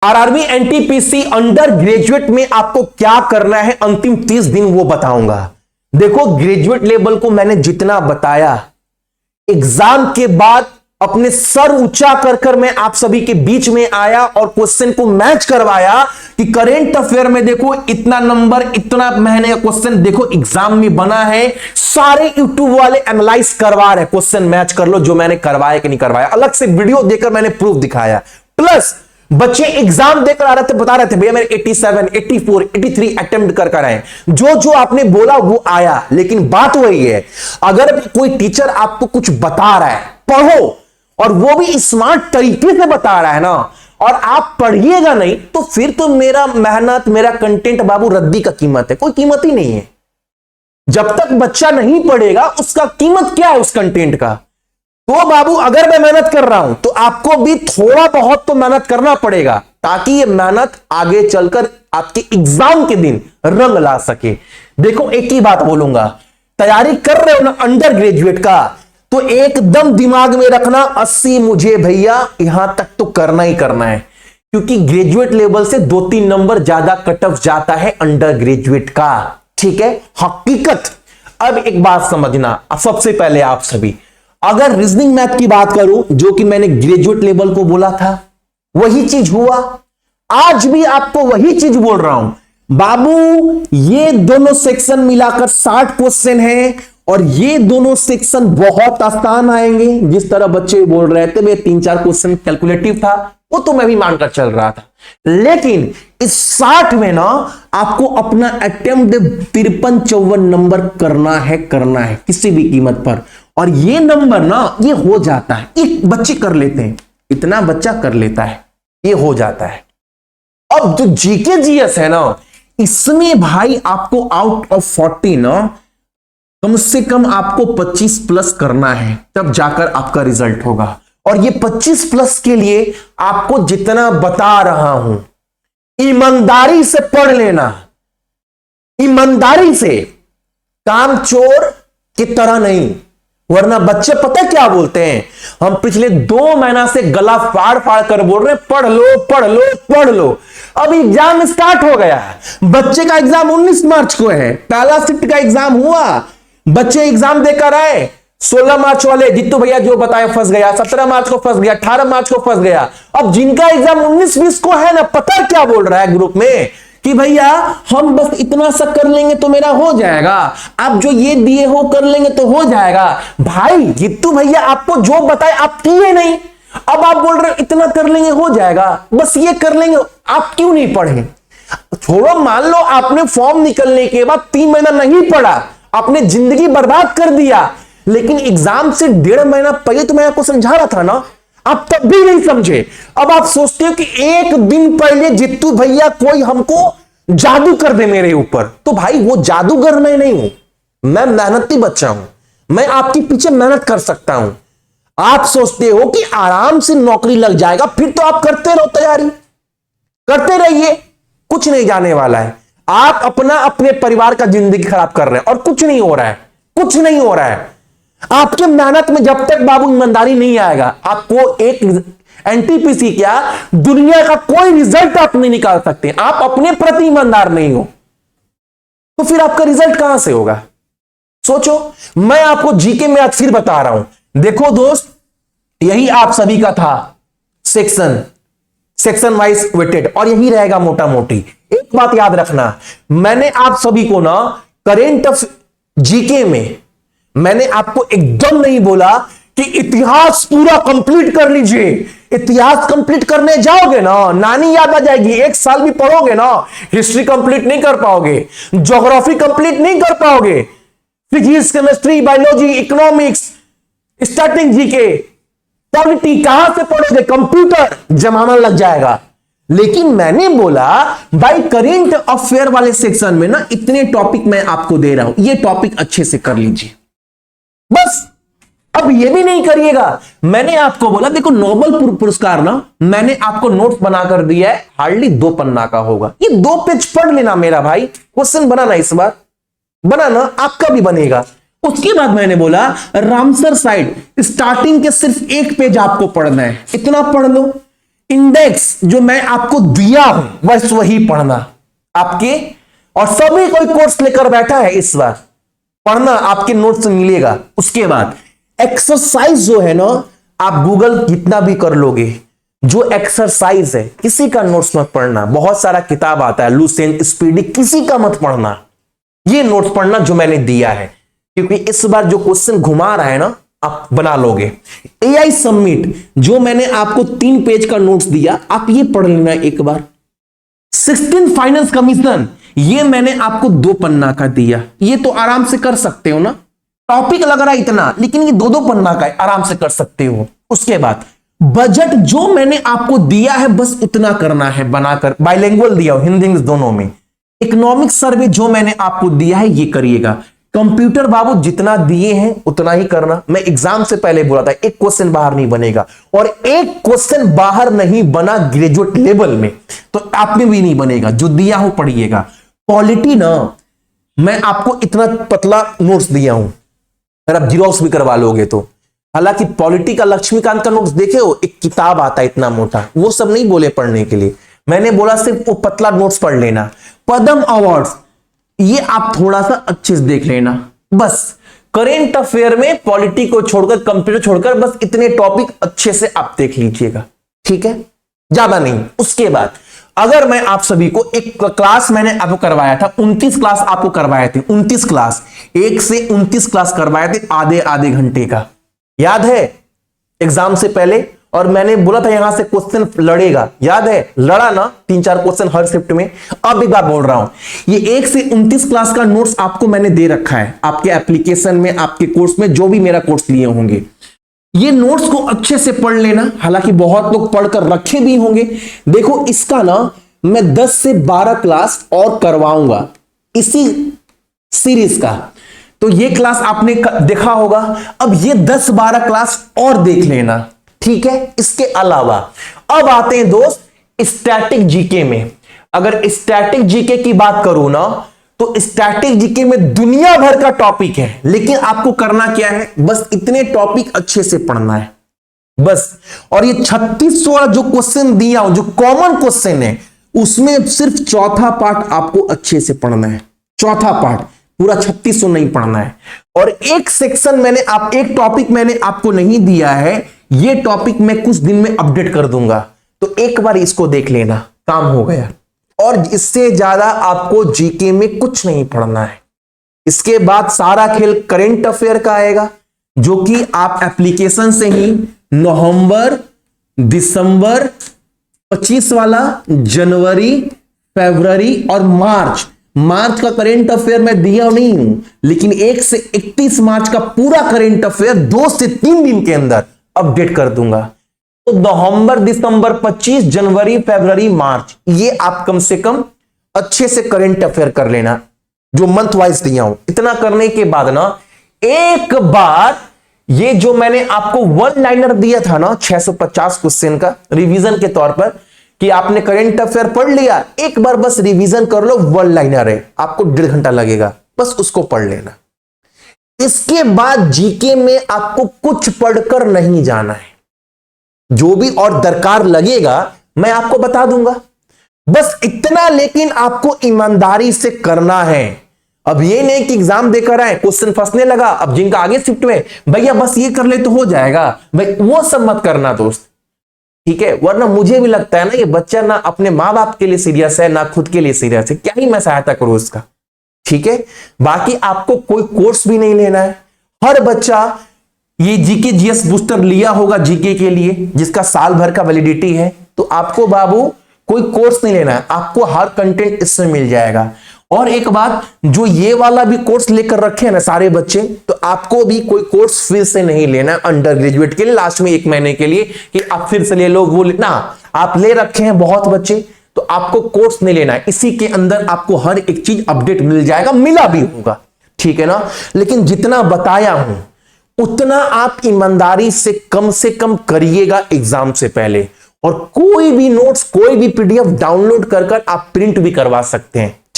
RRB NTPC under graduate में आपको क्या करना है अंतिम 30 दिन वो बताऊंगा। देखो ग्रेजुएट लेवल को मैंने जितना बताया, एग्जाम के बाद अपने सर ऊंचा कर कर मैं आप सभी के बीच में आया और क्वेश्चन को मैच करवाया कि करेंट अफेयर में देखो इतना नंबर, इतना महीने का क्वेश्चन देखो एग्जाम में बना है। सारे यूट्यूब वाले एनालाइज करवा रहे, क्वेश्चन मैच कर लो जो मैंने करवाया कि नहीं करवाया, अलग से वीडियो देकर मैंने प्रूफ दिखाया। प्लस बच्चे एग्जाम देकर आ रहे थे, बता रहे थे भैया मेरे 87, 84, 83 अटेम्प्ट कर आए, जो आपने बोला वो आया। लेकिन बात वही है, अगर कोई टीचर आपको कुछ बता रहा है, पढ़ो, और वो भी स्मार्ट तरीके से बता रहा है ना, और आप पढ़िएगा नहीं, तो फिर तो मेरा मेहनत, मेरा कंटेंट बाबू रद्दी का कीमत है, कोई कीमत ही नहीं है। जब तक बच्चा नहीं पढ़ेगा उसका कीमत क्या है उस कंटेंट का। तो बाबू अगर मैं मेहनत कर रहा हूं तो आपको भी थोड़ा बहुत तो मेहनत करना पड़ेगा, ताकि ये मेहनत आगे चलकर आपके एग्जाम के दिन रंग ला सके। देखो एक ही बात बोलूंगा, तैयारी कर रहे हो ना अंडर ग्रेजुएट का, तो एकदम दिमाग में रखना 80 मुझे भैया यहां तक तो करना ही करना है, क्योंकि ग्रेजुएट लेवल से 2-3 नंबर ज्यादा कट ऑफ जाता है अंडर ग्रेजुएट का। ठीक है, हकीकत। अब एक बात समझना, सबसे पहले आप सभी, अगर रीजनिंग मैथ की बात करूं, जो कि मैंने ग्रेजुएट लेवल को बोला था, वही चीज हुआ। आज भी आपको वही चीज बोल रहा हूं बाबू, ये दोनों सेक्शन मिलाकर 60 क्वेश्चन है, और ये दोनों सेक्शन बहुत आसान आएंगे। जिस तरह बच्चे बोल रहे थे, 3-4 क्वेश्चन कैलकुलेटिव था, वो तो मैं भी मानकर चल रहा था, लेकिन इस 60 में ना आपको अपना अटेम्प्ट 53-54 नंबर करना है किसी भी कीमत पर। और ये नंबर ना ये हो जाता है, एक बच्चे कर लेते हैं, इतना बच्चा कर लेता है, ये हो जाता है। अब जो जीके जीएस है ना, इसमें भाई आपको आउट ऑफ 40 ना कम से कम आपको 25 प्लस करना है, तब जाकर आपका रिजल्ट होगा। और ये 25 प्लस के लिए आपको जितना बता रहा हूं, ईमानदारी से पढ़ लेना, ईमानदारी से, काम चोर की तरह नहीं। वरना बच्चे पता क्या बोलते हैं, हम पिछले 2 महीना से गला फाड़ फाड़ कर बोल रहे हैं पढ़ लो पढ़ लो पढ़ लो। अब एग्जाम स्टार्ट हो गया है, बच्चे का एग्जाम 19 मार्च को है, पहला शिफ्ट का एग्जाम हुआ, बच्चे एग्जाम देकर आए। 16 मार्च वाले जित्तू भैया जो बताया फंस गया, 17 मार्च को फंस गया, 18 मार्च को फंस गया। अब जिनका एग्जाम 19-20 को है ना, पता क्या बोल रहा है ग्रुप में कि भैया हम बस इतना सा कर लेंगे तो मेरा हो जाएगा, आप जो ये दिए हो कर लेंगे तो हो जाएगा। भाई जित्तू भैया आपको जो बताए आप किए नहीं, अब आप बोल रहे हो इतना कर लेंगे हो जाएगा, बस ये कर लेंगे, आप क्यों नहीं पढ़े? छोड़ो, मान लो आपने फॉर्म निकलने के बाद 3 महीना नहीं पढ़ा, आपने जिंदगी बर्बाद कर दिया, लेकिन एग्जाम से 1.5 महीना पहले तो मैं आपको समझा रहा था ना, आप तब भी नहीं समझे। अब आप सोचते हो कि एक दिन पहले जित्तू भैया कोई हमको जादू कर दे मेरे ऊपर, तो भाई वो जादूगर मैं नहीं हूं, मैं मेहनती बच्चा हूं, मैं आपके पीछे मेहनत कर सकता हूं। आप सोचते हो कि आराम से नौकरी लग जाएगा, फिर तो आप करते रहो, तैयारी करते रहिए, कुछ नहीं जाने वाला है। आप अपना अपने परिवार का जिंदगी खराब कर रहे हैं और कुछ नहीं हो रहा है, कुछ नहीं हो रहा है। आपके मेहनत में जब तक बाबू ईमानदारी नहीं आएगा, आपको एक एनटीपीसी क्या दुनिया का कोई रिजल्ट आप नहीं निकाल सकते। आप अपने प्रति ईमानदार नहीं हो तो फिर आपका रिजल्ट कहां से होगा? सोचो। मैं आपको जीके में आज फिर बता रहा हूं, देखो दोस्त, यही आप सभी का था सेक्शन वाइज वेटेड, और यही रहेगा मोटा मोटी। एक बात याद रखना, मैंने आप सभी को ना करेंट ऑफ जीके में मैंने आपको एकदम नहीं बोला कि इतिहास पूरा कंप्लीट कर लीजिए। इतिहास कंप्लीट करने जाओगे ना, नानी याद आ जाएगी, 1 साल भी पढ़ोगे ना, हिस्ट्री कंप्लीट नहीं कर पाओगे, ज्योग्राफी कंप्लीट नहीं कर पाओगे, physics, chemistry, biology, economics, starting GK, polity कहां से पढ़ोगे, कंप्यूटर जमाना लग जाएगा। लेकिन मैंने बोला भाई करेंट अफेयर वाले सेक्शन में ना इतने टॉपिक मैं आपको दे रहा हूं, ये टॉपिक अच्छे से कर लीजिए बस। अब ये भी नहीं करिएगा, मैंने आपको बोला देखो नोबेल पुरस्कार ना मैंने आपको नोट्स बनाकर दिया है, हार्डली 2 पन्ना का होगा, ये 2 पेज पढ़ लेना मेरा भाई, क्वेश्चन बनाना इस बार, बनाना आपका भी बनेगा। उसके बाद मैंने बोला रामसर साइड स्टार्टिंग के सिर्फ 1 पेज आपको पढ़ना है, इतना पढ़ लो। इंडेक्स जो मैं आपको दिया हूं बस वही पढ़ना आपके, और सभी कोई कोर्स लेकर बैठा है इस बार, पढ़ना आपके नोट्स मिलेगा। उसके बाद एक्सरसाइज जो है ना, आप गूगल जितना भी कर लोगे, जो एक्सरसाइज है किसी का नोट्स मत पढ़ना। बहुत सारा किताब आता है लूसेंट स्पीडी, किसी का मत पढ़ना, ये नोट्स पढ़ना जो मैंने दिया है, क्योंकि इस बार जो क्वेश्चन घुमा रहा है ना आप बना लोगे। एआई सबमिट जो मैंने आपको 3 पेज का नोट्स दिया, आप ये पढ़ लेना एक बार। 16 फाइनेंस कमीशन ये मैंने आपको 2 पन्ना का दिया, ये तो आराम से कर सकते हो ना, टॉपिक लग रहा है इतना, लेकिन ये 2 पन्ना का है, आराम से कर सकते हो। उसके बाद बजट जो मैंने आपको दिया है बस उतना करना है बनाकर, बाइलिंगुअल दिया हो हिंदी इंग्लिश दोनों में। इकोनॉमिक सर्वे जो मैंने आपको दिया है ये करिएगा। कंप्यूटर बाबू जितना दिए हैं उतना ही करना, मैं एग्जाम से पहले बोला था एक क्वेश्चन बाहर नहीं बनेगा, और एक क्वेश्चन बाहर नहीं बना ग्रेजुएट लेवल में तो आप में भी नहीं बनेगा, जो दिया हो पढ़िएगा। पॉलिटी ना मैं आपको इतना पतला नोट्स दिया हूं, अगर आप जीरोक्स भी करवा लोगे तो। हालांकि पॉलिटी का लक्ष्मीकांत का नोट्स देखे हो, एक किताब आता है इतना मोटा, वो सब नहीं बोले पढ़ने के लिए, मैंने बोला सिर्फ वो पतला नोट्स पढ़ लेना। पद्म अवार्ड्स ये आप थोड़ा सा अच्छे से देख लेना, बस करेंट अफेयर में पॉलिटी को छोड़कर कंप्यूटर छोड़कर बस इतने टॉपिक अच्छे से आप देख लीजिएगा, ठीक है, ज्यादा नहीं। उसके बाद अगर मैं आप सभी को एक क्लास मैंने आपको करवाया था, 29 क्लास आपको करवाए थे, 29 क्लास 1 से 29 क्लास करवाए थे आधे आधे घंटे का, याद है एग्जाम से पहले, और मैंने बोला था यहां से क्वेश्चन लड़ेगा, याद है, लड़ा ना 3-4 क्वेश्चन हर शिफ्ट में। अब एक बार बोल रहा हूं, ये 1 से 29 क्लास का नोट्स आपको मैंने दे रखा है आपके एप्लीकेशन में, आपके कोर्स में, जो भी मेरा कोर्स लिए होंगे, ये नोट्स को अच्छे से पढ़ लेना। हालांकि बहुत लोग पढ़कर रखे भी होंगे, देखो इसका ना मैं 10 से 12 क्लास और करवाऊंगा इसी सीरीज का, तो ये क्लास आपने देखा होगा, अब ये 10-12 क्लास और देख लेना, ठीक है। इसके अलावा अब आते हैं दोस्त स्टैटिक जीके में। अगर स्टैटिक जीके की बात करूं ना तो स्टैटिक जीके में दुनिया भर का टॉपिक है, लेकिन आपको करना क्या है, बस इतने टॉपिक अच्छे से पढ़ना है बस। और ये 3600 जो क्वेश्चन दिया हूं, जो कॉमन क्वेश्चन है, उसमें सिर्फ चौथा पार्ट आपको अच्छे से पढ़ना है, चौथा पार्ट, पूरा 3600 नहीं पढ़ना है। और एक सेक्शन मैंने एक टॉपिक मैंने आपको नहीं दिया है, ये टॉपिक मैं कुछ दिन में अपडेट कर दूंगा, तो एक बार इसको देख लेना, काम हो गया। और इससे ज्यादा आपको जीके में कुछ नहीं पढ़ना है। इसके बाद सारा खेल करेंट अफेयर का आएगा, जो कि आप एप्लीकेशन से ही नवंबर, दिसंबर 25 वाला, जनवरी, फरवरी और मार्च का करेंट अफेयर मैं दिया नहीं हूं, लेकिन 1 से 31 मार्च का पूरा करेंट अफेयर 2 से 3 दिन के अंदर अपडेट कर दूंगा। तो नवंबर, दिसंबर 25, जनवरी, फरवरी, मार्च, ये आप कम से कम अच्छे से करंट अफेयर कर लेना, जो मंथ वाइज दिया हूं। इतना करने के बाद ना एक बार ये जो मैंने आपको 1 लाइनर दिया था ना 650 क्वेश्चन का रिवीजन के तौर पर, कि आपने करंट अफेयर पढ़ लिया, एक बार बस रिवीजन कर लो, 1 लाइनर है, आपको 1.5 घंटा लगेगा, बस उसको पढ़ लेना। इसके बाद जीके में आपको कुछ पढ़कर नहीं जाना है, जो भी और दरकार लगेगा मैं आपको बता दूंगा, बस इतना। लेकिन आपको ईमानदारी से करना है। अब ये नहीं कि एग्जाम देकर आए, क्वेश्चन फंसने लगा, अब जिनका आगे शिफ्ट में भैया बस ये कर ले तो हो जाएगा, भाई वो सब मत करना दोस्त, ठीक है। वरना मुझे भी लगता है ना ये बच्चा ना अपने माँ बाप के लिए सीरियस है ना खुद के लिए सीरियस है, क्या ही मैं सहायता करूं उसका, ठीक है। बाकी आपको कोई कोर्स भी नहीं लेना है। हर बच्चा ये जीके जीएस बूस्टर लिया होगा जीके के लिए, जिसका साल भर का वैलिडिटी है, तो आपको बाबू कोई कोर्स नहीं लेना है, आपको हर कंटेंट इसमें मिल जाएगा। और एक बात, जो ये वाला भी कोर्स लेकर रखे हैं ना सारे बच्चे, तो आपको भी कोई कोर्स फिर से नहीं लेना है अंडर ग्रेजुएट के लिए, लास्ट में 1 महीने के लिए कि आप फिर से ले लो, वो लेना आप ले रखे हैं बहुत बच्चे, तो आपको कोर्स नहीं लेना है। इसी के अंदर आपको हर एक चीज अपडेट मिल जाएगा, मिला भी होगा, ठीक है ना। लेकिन जितना बताया हूं उतना आप ईमानदारी से कम करिएगा एग्जाम से पहले। और कोई भी नोट्स, कोई भी पीडीएफ डाउनलोड कर आप प्रिंट भी करवा सकते हैं,